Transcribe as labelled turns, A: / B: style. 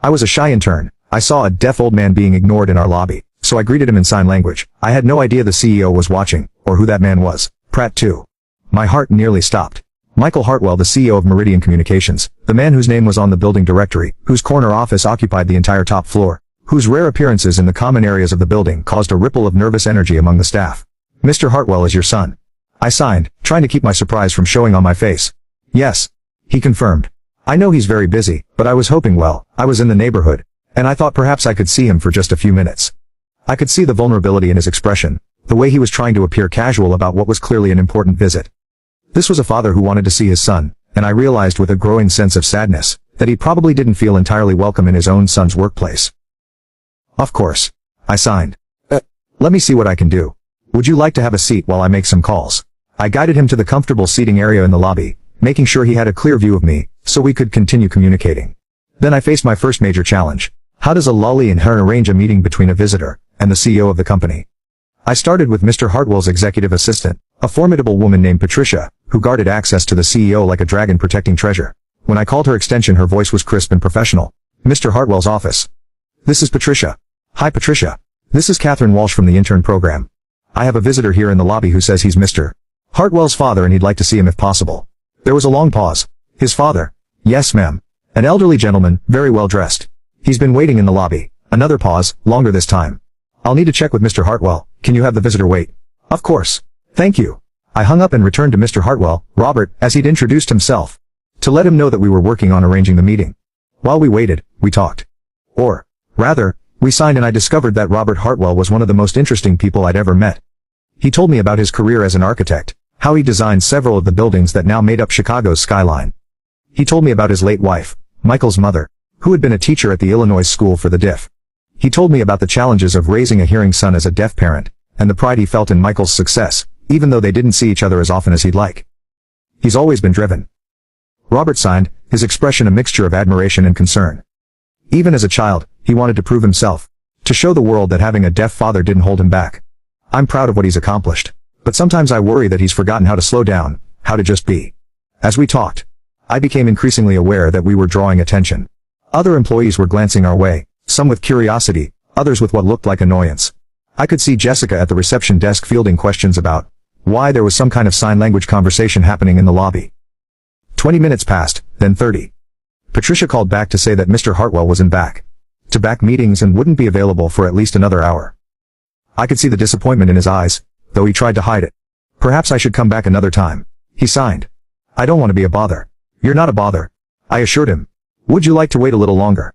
A: I was a shy intern. I saw a deaf old man being ignored in our lobby, so I greeted him in sign language. I had no idea the CEO was watching, or who that man was. Pratt too. My heart nearly stopped. Michael Hartwell, the CEO of Meridian Communications, the man whose name was on the building directory, whose corner office occupied the entire top floor, whose rare appearances in the common areas of the building caused a ripple of nervous energy among the staff. Mr. Hartwell is your son. I signed, trying to keep my surprise from showing on my face. Yes. He confirmed. I know he's very busy, but I was hoping, well, I was in the neighborhood, and I thought perhaps I could see him for just a few minutes. I could see the vulnerability in his expression, the way he was trying to appear casual about what was clearly an important visit. This was a father who wanted to see his son, and I realized with a growing sense of sadness, that he probably didn't feel entirely welcome in his own son's workplace. Of course. I signed. Let me see what I can do. Would you like to have a seat while I make some calls? I guided him to the comfortable seating area in the lobby, making sure he had a clear view of me, so we could continue communicating. Then I faced my first major challenge. How does a lolly in her arrange a meeting between a visitor and the CEO of the company? I started with Mr. Hartwell's executive assistant, a formidable woman named Patricia, who guarded access to the CEO like a dragon protecting treasure. When I called her extension, her voice was crisp and professional. Mr. Hartwell's office. This is Patricia. Hi Patricia. This is Catherine Walsh from the intern program. I have a visitor here in the lobby who says he's Mr. Hartwell's father and he'd like to see him if possible. There was a long pause. His father? Yes, ma'am. An elderly gentleman, very well dressed. He's been waiting in the lobby. Another pause, longer this time. I'll need to check with Mr. Hartwell. Can you have the visitor wait? Of course. Thank you. I hung up and returned to Mr. Hartwell, Robert, as he'd introduced himself, to let him know that we were working on arranging the meeting. While we waited, we talked. Or, rather, we signed, and I discovered that Robert Hartwell was one of the most interesting people I'd ever met. He told me about his career as an architect, how he designed several of the buildings that now made up Chicago's skyline. He told me about his late wife, Michael's mother, who had been a teacher at the Illinois School for the Deaf. He told me about the challenges of raising a hearing son as a deaf parent, and the pride he felt in Michael's success, even though they didn't see each other as often as he'd like. He's always been driven. Robert signed, his expression a mixture of admiration and concern. Even as a child, he wanted to prove himself, to show the world that having a deaf father didn't hold him back. I'm proud of what he's accomplished, but sometimes I worry that he's forgotten how to slow down, how to just be. As we talked, I became increasingly aware that we were drawing attention. Other employees were glancing our way, some with curiosity, others with what looked like annoyance. I could see Jessica at the reception desk fielding questions about why there was some kind of sign language conversation happening in the lobby. 20 minutes passed, then 30. Patricia called back to say that Mr. Hartwell was in back-to-back meetings and wouldn't be available for at least another hour. I could see the disappointment in his eyes, though he tried to hide it. Perhaps I should come back another time. He signed. I don't want to be a bother. You're not a bother. I assured him. Would you like to wait a little longer?